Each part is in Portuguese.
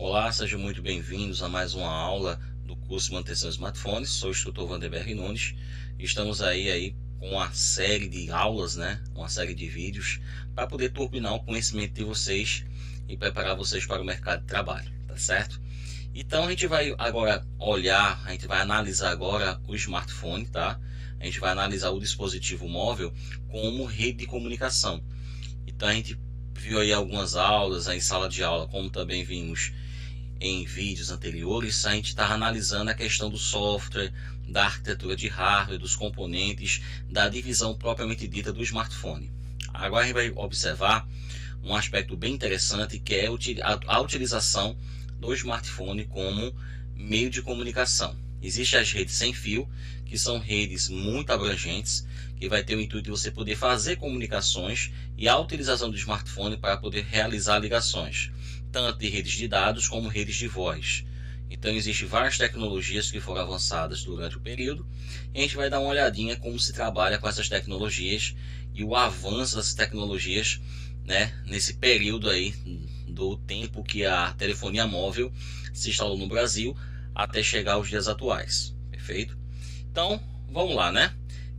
Olá, sejam muito bem-vindos a mais uma aula do curso de Manutenção de Smartphones. Sou o instrutor Vanderberg Nunes. Estamos aí com uma série de aulas, uma série de vídeos para poder turbinar o conhecimento de vocês e preparar vocês para o mercado de trabalho, tá certo? Então a gente vai agora analisar agora o smartphone, tá? A gente vai analisar o dispositivo móvel como rede de comunicação. Então a gente viu aí algumas aulas em sala de aula, como também vimos em vídeos anteriores. A gente está analisando a questão do software, da arquitetura de hardware, dos componentes, da divisão propriamente dita do smartphone. Agora a gente vai observar um aspecto bem interessante, que é a utilização do smartphone como meio de comunicação. Existem as redes sem fio, que são redes muito abrangentes, que vai ter o intuito de você poder fazer comunicações e a utilização do smartphone para poder realizar ligações, tanto de redes de dados como redes de voz. Então existem várias tecnologias que foram avançadas durante o período, e a gente vai dar uma olhadinha como se trabalha com essas tecnologias e o avanço dessas tecnologias, nesse período aí do tempo que a telefonia móvel se instalou no Brasil até chegar aos dias atuais. Perfeito? Então vamos lá,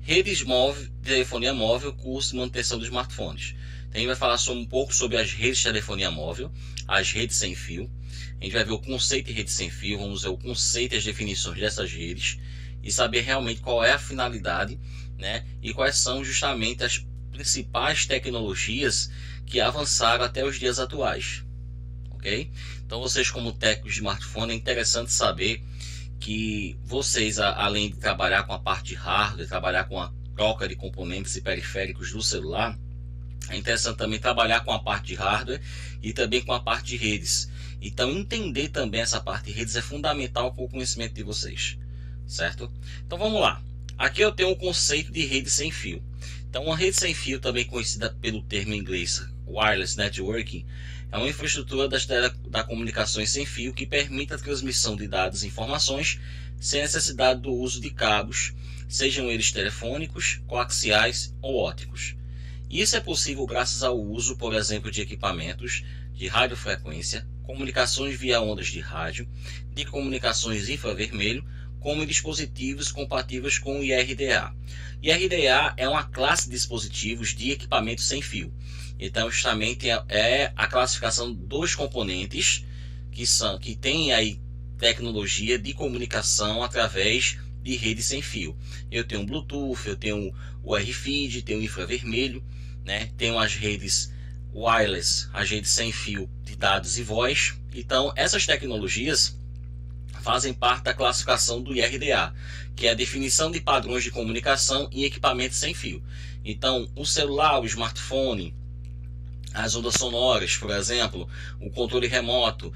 Redes móveis, telefonia móvel, curso de manutenção dos smartphones. Então, a gente vai falar um pouco sobre as redes de telefonia móvel, as redes sem fio. A gente vai ver o conceito de rede sem fio, vamos ver o conceito e as definições dessas redes e saber realmente qual é a finalidade, e quais são justamente as principais tecnologias que avançaram até os dias atuais. Ok? Então, vocês como técnicos de smartphone, é interessante saber que vocês, além de trabalhar com a parte de hardware, trabalhar com a troca de componentes e periféricos do celular, é interessante também trabalhar com a parte de hardware e também com a parte de redes. Então, entender também essa parte de redes é fundamental para o conhecimento de vocês, certo? Então, vamos lá. Aqui eu tenho o conceito de rede sem fio. Então, uma rede sem fio, também conhecida pelo termo em inglês Wireless Networking, é uma infraestrutura da comunicações sem fio que permite a transmissão de dados e informações sem necessidade do uso de cabos, sejam eles telefônicos, coaxiais ou ópticos. Isso é possível graças ao uso, por exemplo, de equipamentos de radiofrequência, comunicações via ondas de rádio, de comunicações infravermelho, como dispositivos compatíveis com o IRDA. IRDA é uma classe de dispositivos de equipamentos sem fio. Então, justamente é a classificação dos componentes que tem aí tecnologia de comunicação através de rede sem fio. Eu tenho o Bluetooth, eu tenho o RFID, tenho o infravermelho, tenho as redes wireless, as redes sem fio de dados e voz. Então, essas tecnologias fazem parte da classificação do IRDA, que é a definição de padrões de comunicação em equipamentos sem fio. Então, o celular, o smartphone, as ondas sonoras, por exemplo, o controle remoto,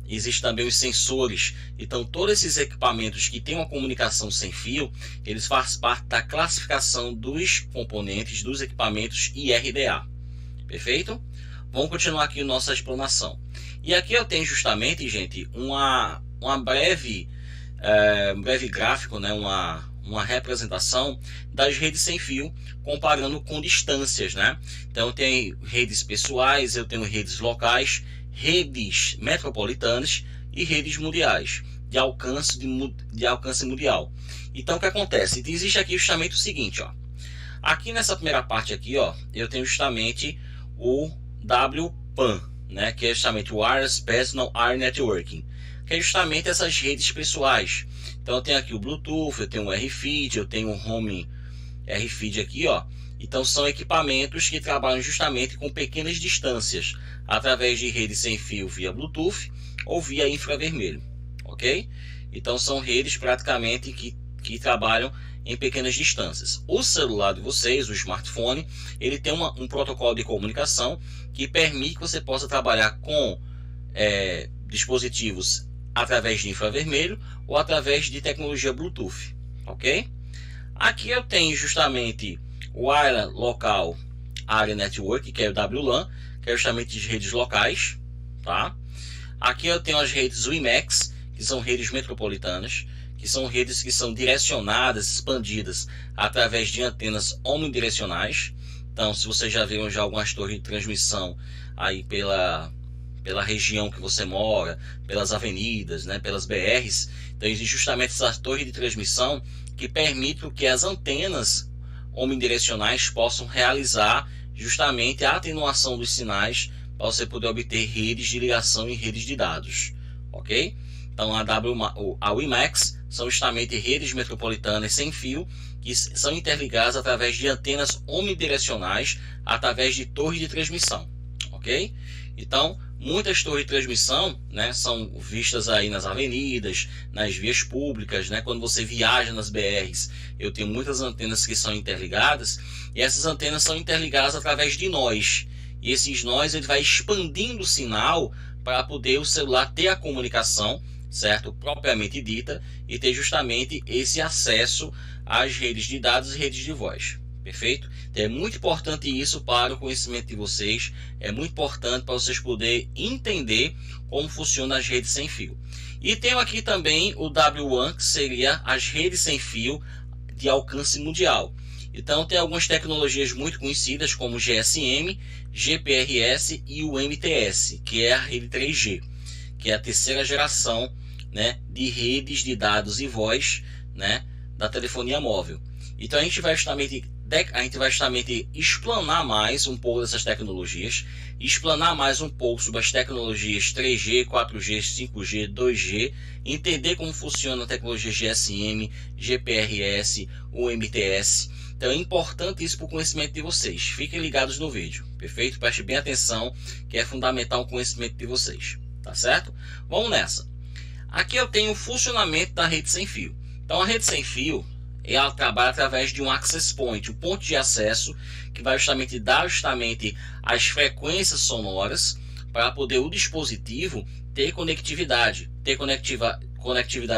Existem também os sensores. Então, todos esses equipamentos que têm uma comunicação sem fio, eles fazem parte da classificação dos componentes dos equipamentos IRDA. Perfeito? Vamos continuar aqui nossa explanação. E aqui eu tenho justamente, gente, um breve gráfico, uma representação das redes sem fio, comparando com distâncias, Então, eu tenho redes pessoais, eu tenho redes locais, redes metropolitanas e redes mundiais, de alcance mundial. Então, o que acontece? Existe aqui justamente o seguinte, Aqui nessa primeira parte aqui, eu tenho justamente o WPAN, que é justamente o Wireless Personal Area Networking, que é justamente essas redes pessoais. Então, eu tenho aqui o Bluetooth, eu tenho o RFID, eu tenho o Home RFID aqui, Então, são equipamentos que trabalham justamente com pequenas distâncias, através de redes sem fio via Bluetooth ou via infravermelho, ok? Então, são redes praticamente que trabalham em pequenas distâncias. O celular de vocês, o smartphone, ele tem um protocolo de comunicação que permite que você possa trabalhar com dispositivos através de infravermelho ou através de tecnologia Bluetooth, ok? Aqui eu tenho justamente o Wireless Local Area Network, que é o WLAN, que é justamente as redes locais, tá? Aqui eu tenho as redes WiMAX, que são redes metropolitanas, que são redes que são direcionadas, expandidas através de antenas omnidirecionais. Então, se vocês já viram algumas torres de transmissão aí pela região que você mora, pelas avenidas, né, pelas BRs. Então existe justamente essa torre de transmissão que permite que as antenas omnidirecionais possam realizar justamente a atenuação dos sinais para você poder obter redes de ligação e redes de dados, ok? Então a WiMAX são justamente redes metropolitanas sem fio que são interligadas através de antenas omnidirecionais através de torres de transmissão, ok? Então muitas torres de transmissão, né, são vistas aí nas avenidas, nas vias públicas, né? Quando você viaja nas BRs, eu tenho muitas antenas que são interligadas, e essas antenas são interligadas através de nós. E esses nós, ele vai expandindo o sinal para poder o celular ter a comunicação, certo? Propriamente dita, e ter justamente esse acesso às redes de dados e redes de voz. Perfeito? Então é muito importante isso para o conhecimento de vocês, é muito importante para vocês poderem entender como funcionam as redes sem fio. E tenho aqui também o W1, que seria as redes sem fio de alcance mundial. Então tem algumas tecnologias muito conhecidas como o GSM, GPRS e o MTS, que é a rede 3G, que é a terceira geração, né, de redes de dados e voz, né, da telefonia móvel. Então a gente vai justamente explanar mais um pouco dessas tecnologias, explanar mais um pouco sobre as tecnologias 3G, 4G, 5G, 2G, entender como funciona a tecnologia GSM, GPRS, o MTS. Então é importante isso para o conhecimento de vocês. Fiquem ligados no vídeo, perfeito? Preste bem atenção, que é fundamental o conhecimento de vocês, tá certo? Vamos nessa. Aqui eu tenho o funcionamento da rede sem fio. Então a rede sem fio, ela trabalha através de um access point, um ponto de acesso que vai justamente dar as frequências sonoras para poder o dispositivo ter conectividade,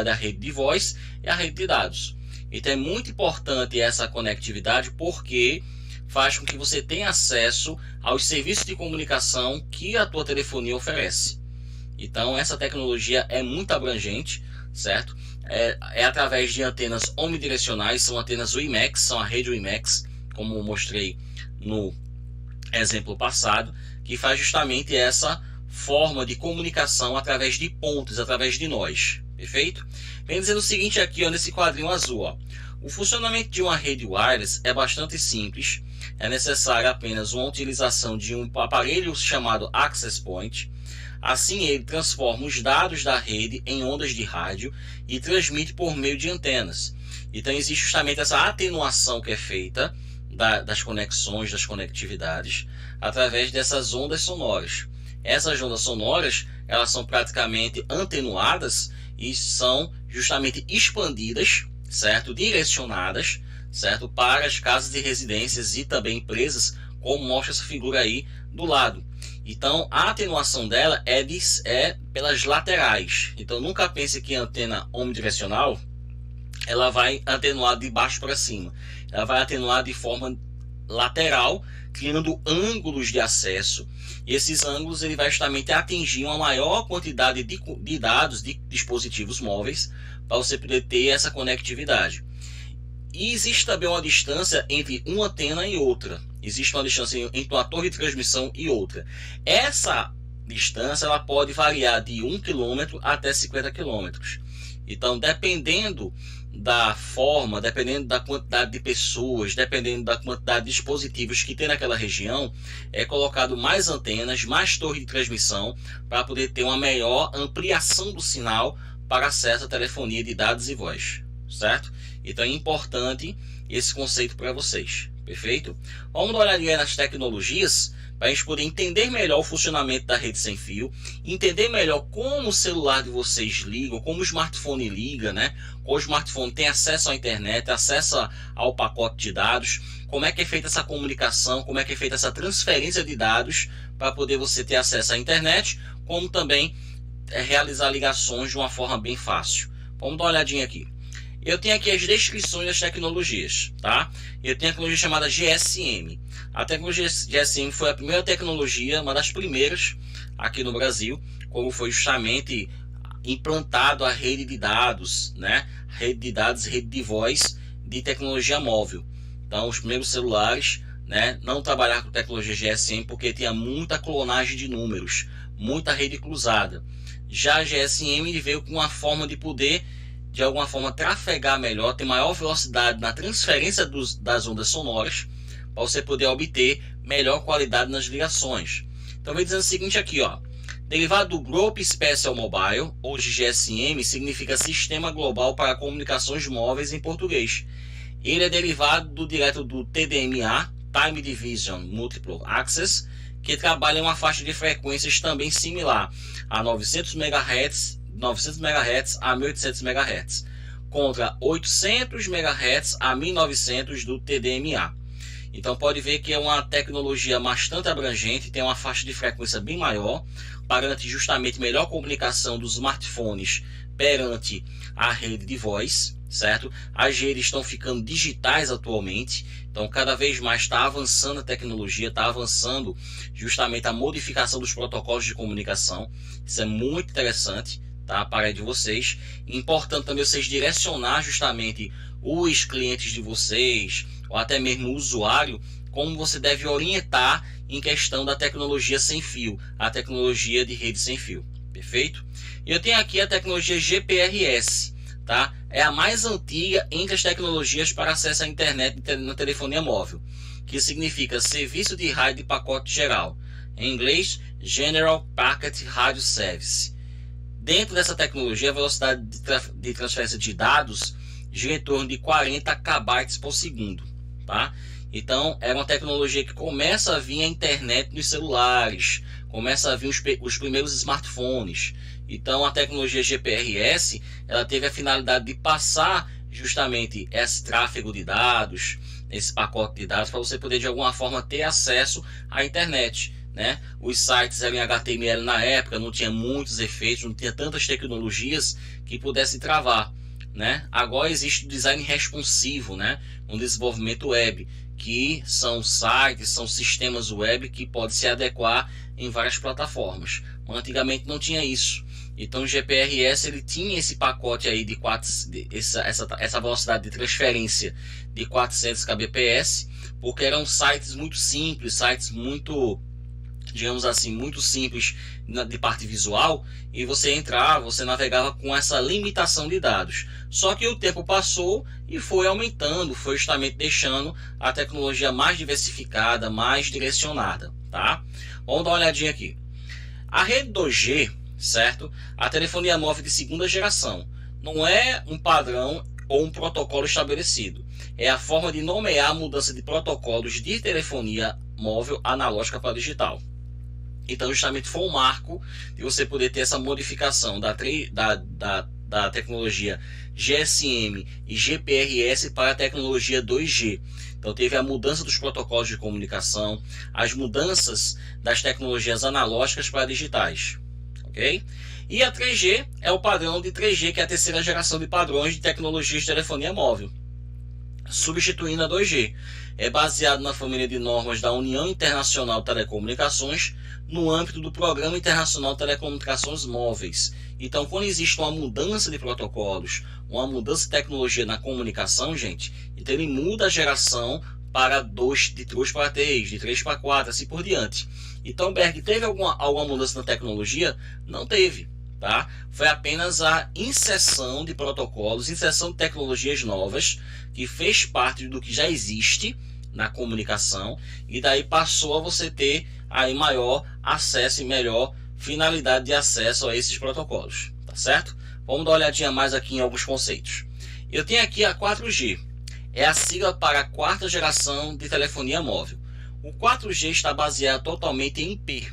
à rede de voz e à rede de dados. Então é muito importante essa conectividade porque faz com que você tenha acesso aos serviços de comunicação que a tua telefonia oferece. Então essa tecnologia é muito abrangente, certo? É através de antenas omnidirecionais, são antenas WiMAX, são a rede WiMAX, como eu mostrei no exemplo passado, que faz justamente essa forma de comunicação através de pontos, através de nós, perfeito? Vem dizendo o seguinte aqui, ó, nesse quadrinho azul, ó. O funcionamento de uma rede wireless é bastante simples, é necessário apenas uma utilização de um aparelho chamado access point. Assim ele transforma os dados da rede em ondas de rádio e transmite por meio de antenas. Então existe justamente essa atenuação que é feita das conexões, das conectividades, através dessas ondas sonoras. Essas ondas sonoras, elas são praticamente atenuadas e são justamente expandidas, certo? Direcionadas, certo? Para as casas de residências e também empresas, como mostra essa figura aí do lado. Então a atenuação dela é pelas laterais. Então nunca pense que a antena omnidirecional ela vai atenuar de baixo para cima. Ela vai atenuar de forma lateral, criando ângulos de acesso. E esses ângulos ele vai justamente atingir uma maior quantidade de dados de dispositivos móveis para você poder ter essa conectividade. E existe também uma distância entre uma antena e outra. Existe uma distância entre uma torre de transmissão e outra. Essa distância ela pode variar de 1 km até 50 km. Então, dependendo da forma, dependendo da quantidade de pessoas, dependendo da quantidade de dispositivos que tem naquela região, é colocado mais antenas, mais torre de transmissão, para poder ter uma melhor ampliação do sinal para acesso à telefonia de dados e voz, certo? Então é importante esse conceito para vocês, perfeito? Vamos dar uma olhadinha nas tecnologias para a gente poder entender melhor o funcionamento da rede sem fio, entender melhor como o celular de vocês liga, como o smartphone liga, né? Como o smartphone tem acesso à internet, acesso ao pacote de dados, como é que é feita essa comunicação, como é que é feita essa transferência de dados para poder você ter acesso à internet, como também realizar ligações de uma forma bem fácil. Vamos dar uma olhadinha aqui. Eu tenho aqui as descrições das tecnologias, tá? Eu tenho a tecnologia chamada GSM. A tecnologia GSM foi a primeira tecnologia, uma das primeiras aqui no Brasil, como foi justamente implantado a rede de dados, né? Rede de dados, rede de voz de tecnologia móvel. Então, os primeiros celulares, né, não trabalharam com tecnologia GSM porque tinha muita clonagem de números, muita rede cruzada. Já a GSM ele veio com uma forma de poder, de alguma forma, trafegar melhor, ter maior velocidade na transferência das ondas sonoras, para você poder obter melhor qualidade nas ligações. Então vem dizendo o seguinte aqui, ó. Derivado do Group Special Mobile, ou de GSM, significa Sistema Global para Comunicações Móveis em português. Ele é derivado direto do TDMA, Time Division Multiple Access, que trabalha em uma faixa de frequências também similar a 900 MHz a 1800 MHz, contra 800 MHz a 1900 do TDMA. Então pode ver que é uma tecnologia bastante abrangente, tem uma faixa de frequência bem maior, para garantir justamente melhor comunicação dos smartphones perante a rede de voz, certo? As redes estão ficando digitais atualmente, então cada vez mais está avançando a tecnologia, está avançando justamente a modificação dos protocolos de comunicação. Isso é muito interessante, tá? Para a área de vocês. Importante também vocês direcionar justamente os clientes de vocês, ou até mesmo o usuário, como você deve orientar em questão da tecnologia sem fio, a tecnologia de rede sem fio, perfeito? E eu tenho aqui a tecnologia GPRS, tá? É a mais antiga entre as tecnologias para acesso à internet na telefonia móvel, que significa Serviço de Rádio de Pacote Geral, em inglês General Packet Radio Service. Dentro dessa tecnologia, a velocidade de transferência de dados gira em torno de 40 KB por segundo, tá? Então é uma tecnologia que começa a vir a internet nos celulares, começa a vir os primeiros smartphones. Então a tecnologia GPRS ela teve a finalidade de passar justamente esse tráfego de dados, esse pacote de dados, para você poder de alguma forma ter acesso à internet, né? Os sites eram em HTML na época, não tinha muitos efeitos, não tinha tantas tecnologias que pudessem travar, né? Agora existe o design responsivo, né? Um desenvolvimento web, que são sites, são sistemas web que podem se adequar em várias plataformas. Mas antigamente não tinha isso. Então o GPRS ele tinha esse pacote aí de essa velocidade de transferência de 400 kbps, porque eram sites muito simples, sites muito, digamos assim, muito simples de parte visual, e você entrava, você navegava com essa limitação de dados. Só que o tempo passou e foi aumentando, foi justamente deixando a tecnologia mais diversificada, mais direcionada, tá? Vamos dar uma olhadinha aqui. A rede 2G, certo? A telefonia móvel de segunda geração, não é um padrão ou um protocolo estabelecido. É a forma de nomear a mudança de protocolos de telefonia móvel analógica para digital. Então justamente foi um marco de você poder ter essa modificação da tecnologia GSM e GPRS para a tecnologia 2G. Então teve a mudança dos protocolos de comunicação, as mudanças das tecnologias analógicas para digitais, ok? E a 3G é o padrão de 3G, que é a terceira geração de padrões de tecnologias de telefonia móvel, substituindo a 2G. É baseado na família de normas da União Internacional de Telecomunicações, no âmbito do Programa Internacional de Telecomunicações Móveis. Então, quando existe uma mudança de protocolos, uma mudança de tecnologia na comunicação, gente, então ele muda a geração para de 2 para 3, de 3 para 4, assim por diante. Então, Berg, teve alguma mudança na tecnologia? Não teve, tá? Foi apenas a inserção de protocolos, inserção de tecnologias novas, que fez parte do que já existe na comunicação, e daí passou a você ter aí maior acesso e melhor finalidade de acesso a esses protocolos, tá certo? Vamos dar uma olhadinha mais aqui em alguns conceitos. Eu tenho aqui a 4G, é a sigla para a quarta geração de telefonia móvel. O 4G está baseado totalmente em IP,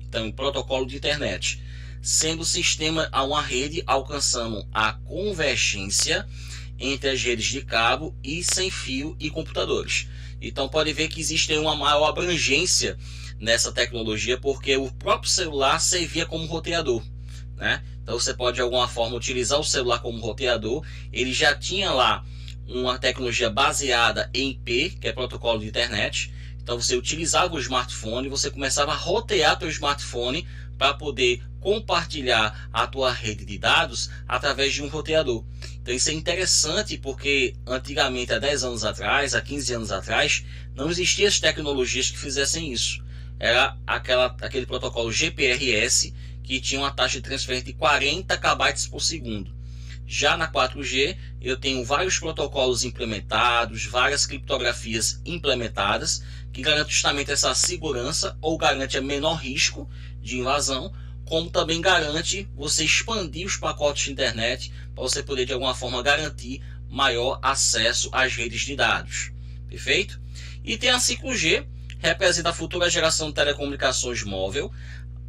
então em protocolo de internet, sendo o sistema a uma rede alcançando a convergência entre as redes de cabo e sem fio e computadores. Então pode ver que existe uma maior abrangência nessa tecnologia, porque o próprio celular servia como roteador, né? Então você pode de alguma forma utilizar o celular como roteador. Ele já tinha lá uma tecnologia baseada em IP, que é protocolo de internet. Então você utilizava o smartphone, você começava a rotear teu smartphone para poder compartilhar a tua rede de dados através de um roteador. Então isso é interessante, porque antigamente, há 10 anos atrás, há 15 anos atrás, não existiam as tecnologias que fizessem isso. era aquele protocolo GPRS, que tinha uma taxa de transferência de 40 KB por segundo. Já na 4G, eu tenho vários protocolos implementados, várias criptografias implementadas, que garantem justamente essa segurança, ou garante a menor risco de invasão, como também garante você expandir os pacotes de internet, para você poder de alguma forma garantir maior acesso às redes de dados. Perfeito? E tem a 5G, representa a futura geração de telecomunicações móvel.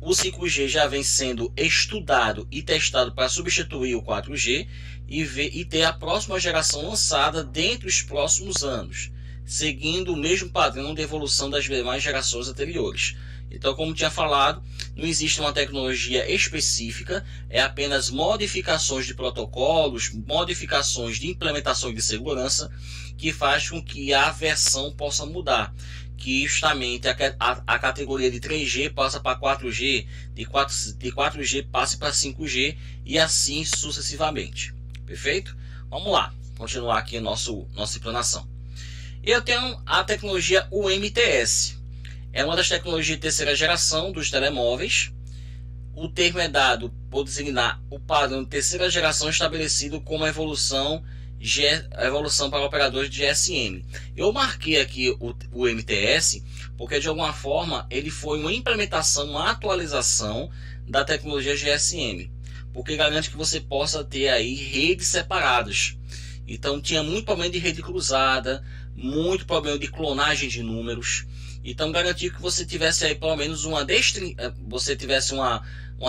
O 5G já vem sendo estudado e testado para substituir o 4G e ter a próxima geração lançada dentro dos próximos anos, seguindo o mesmo padrão de evolução das demais gerações anteriores. Então, como tinha falado, não existe uma tecnologia específica, é apenas modificações de protocolos, modificações de implementação de segurança, que faz com que a versão possa mudar. Que justamente a categoria de 3G passa para 4G, de 4G passe para 5G e assim sucessivamente. Perfeito? Vamos lá, continuar aqui nossa explanação. Eu tenho a tecnologia UMTS. É uma das tecnologias de terceira geração dos telemóveis. O termo é dado por designar o padrão de terceira geração estabelecido como a evolução para operadores de GSM. Eu marquei aqui o MTS porque de alguma forma ele foi uma implementação, uma atualização da tecnologia GSM, porque garante que você possa ter aí redes separadas. Então tinha muito problema de rede cruzada, muito problema de clonagem de números. Então garantir que você tivesse aí pelo menos uma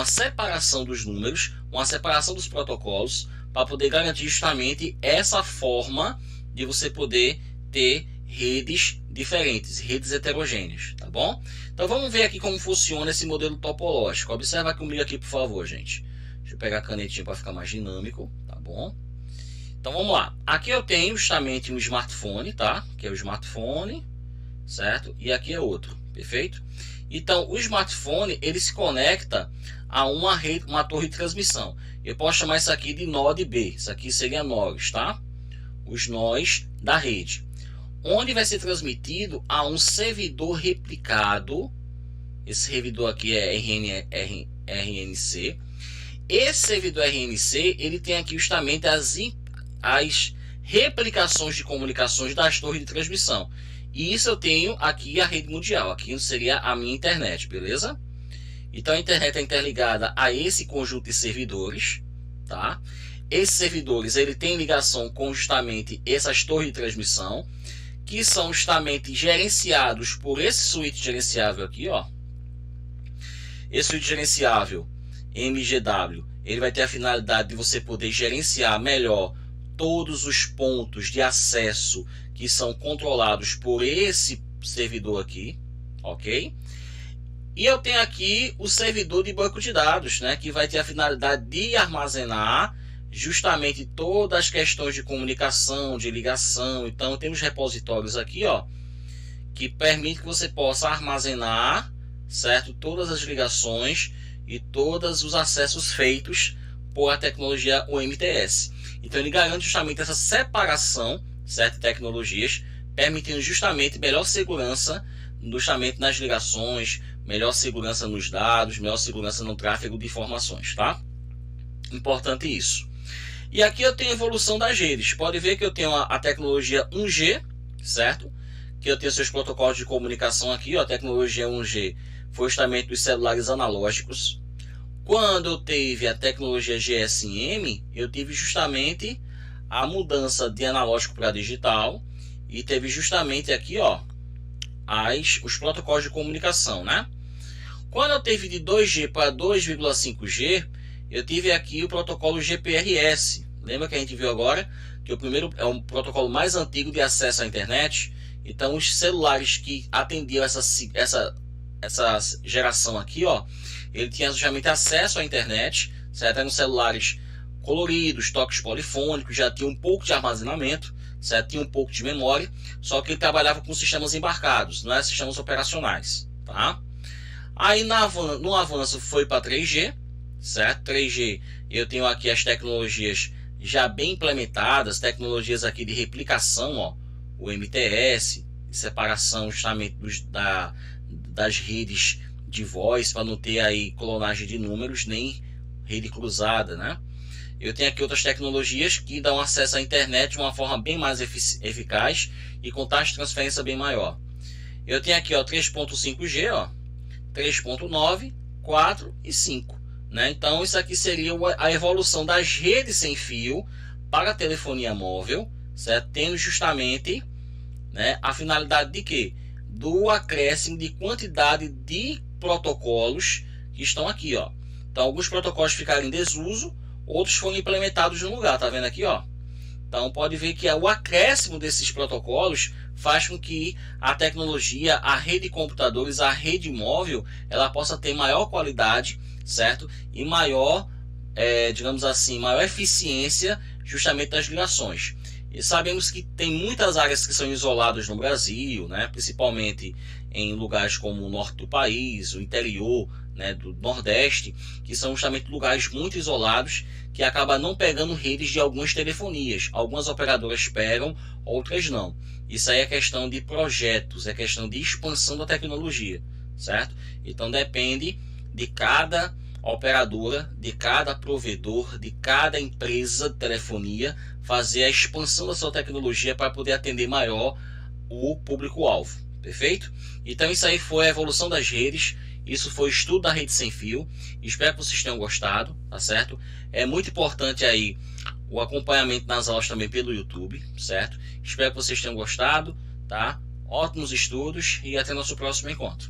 separação dos números, uma separação dos protocolos, para poder garantir justamente essa forma de você poder ter redes diferentes, redes heterogêneas, tá bom? Então vamos ver aqui como funciona esse modelo topológico. Observa comigo aqui, por favor, gente. Deixa eu pegar a canetinha para ficar mais dinâmico, tá bom? Então vamos lá. Aqui eu tenho justamente um smartphone, tá? Que é o smartphone, certo? E aqui é outro, perfeito? Então o smartphone ele se conecta a uma torre de transmissão. Eu posso chamar isso aqui de node B. Isso aqui seria nós, tá? Os nós da rede. Onde vai ser transmitido a um servidor replicado. Esse servidor aqui é RNC. Esse servidor RNC, ele tem aqui justamente as replicações de comunicações das torres de transmissão. E isso eu tenho aqui a rede mundial. Aqui seria a minha internet, beleza? Então a internet é interligada a esse conjunto de servidores, tá? Esses servidores ele tem ligação com justamente essas torres de transmissão, que são justamente gerenciados por esse switch gerenciável aqui, ó. Esse switch gerenciável MGW, ele vai ter a finalidade de você poder gerenciar melhor todos os pontos de acesso que são controlados por esse servidor aqui, ok? E eu tenho aqui o servidor de banco de dados, né, que vai ter a finalidade de armazenar justamente todas as questões de comunicação, de ligação. Então temos repositórios aqui, ó, que permite que você possa armazenar, certo, todas as ligações e todos os acessos feitos por a tecnologia UMTS. Então ele garante justamente essa separação, certo, de tecnologias, permitindo justamente melhor segurança justamente nas ligações, melhor segurança nos dados, melhor segurança no tráfego de informações, tá? Importante isso. E aqui eu tenho a evolução das redes. Pode ver que eu tenho a tecnologia 1G, certo? Que eu tenho seus protocolos de comunicação aqui, ó. A tecnologia 1G foi justamente dos celulares analógicos. Quando eu tive a tecnologia GSM, eu tive justamente a mudança de analógico para digital e teve justamente aqui, ó, os protocolos de comunicação, né? Quando eu teve de 2G para 2,5G, eu tive aqui o protocolo GPRS. Lembra que a gente viu agora que o primeiro é um protocolo mais antigo de acesso à internet? Então os celulares que atendiam essa geração aqui, ó, ele tinha justamente acesso à internet, certo? Eram celulares coloridos, toques polifônicos, já tinha um pouco de armazenamento, certo? Tinha um pouco de memória, só que ele trabalhava com sistemas embarcados, não é sistemas operacionais, tá? Aí no avanço foi para 3G, certo? 3G, eu tenho aqui as tecnologias já bem implementadas, tecnologias aqui de replicação, ó, o MTS, de separação justamente das redes de voz, para não ter aí clonagem de números, nem rede cruzada, né? Eu tenho aqui outras tecnologias que dão acesso à internet de uma forma bem mais eficaz e com taxa de transferência bem maior. Eu tenho aqui, ó, 3.5G, ó, 3.9, 4 e 5, né? Então isso aqui seria a evolução das redes sem fio para a telefonia móvel, certo? Tendo justamente, né, a finalidade de quê? Do acréscimo de quantidade de protocolos que estão aqui, ó. Então alguns protocolos ficaram em desuso, outros foram implementados no lugar, tá vendo aqui, ó? Então pode ver que o acréscimo desses protocolos faz com que a tecnologia, a rede de computadores, a rede móvel, ela possa ter maior qualidade, certo? E maior, digamos assim, maior eficiência justamente das ligações. E sabemos que tem muitas áreas que são isoladas no Brasil, né? Principalmente em lugares como o norte do país, o interior, né, do Nordeste, que são justamente lugares muito isolados, que acabam não pegando redes de algumas telefonias. Algumas operadoras pegam, outras não. Isso aí é questão de projetos, é questão de expansão da tecnologia, certo? Então depende de cada operadora, de cada provedor, de cada empresa de telefonia fazer a expansão da sua tecnologia para poder atender melhor o público-alvo, perfeito? Então isso aí foi a evolução das redes. Isso foi o estudo da rede sem fio. Espero que vocês tenham gostado, tá certo? É muito importante aí o acompanhamento nas aulas também pelo YouTube, certo? Espero que vocês tenham gostado, tá? Ótimos estudos e até nosso próximo encontro.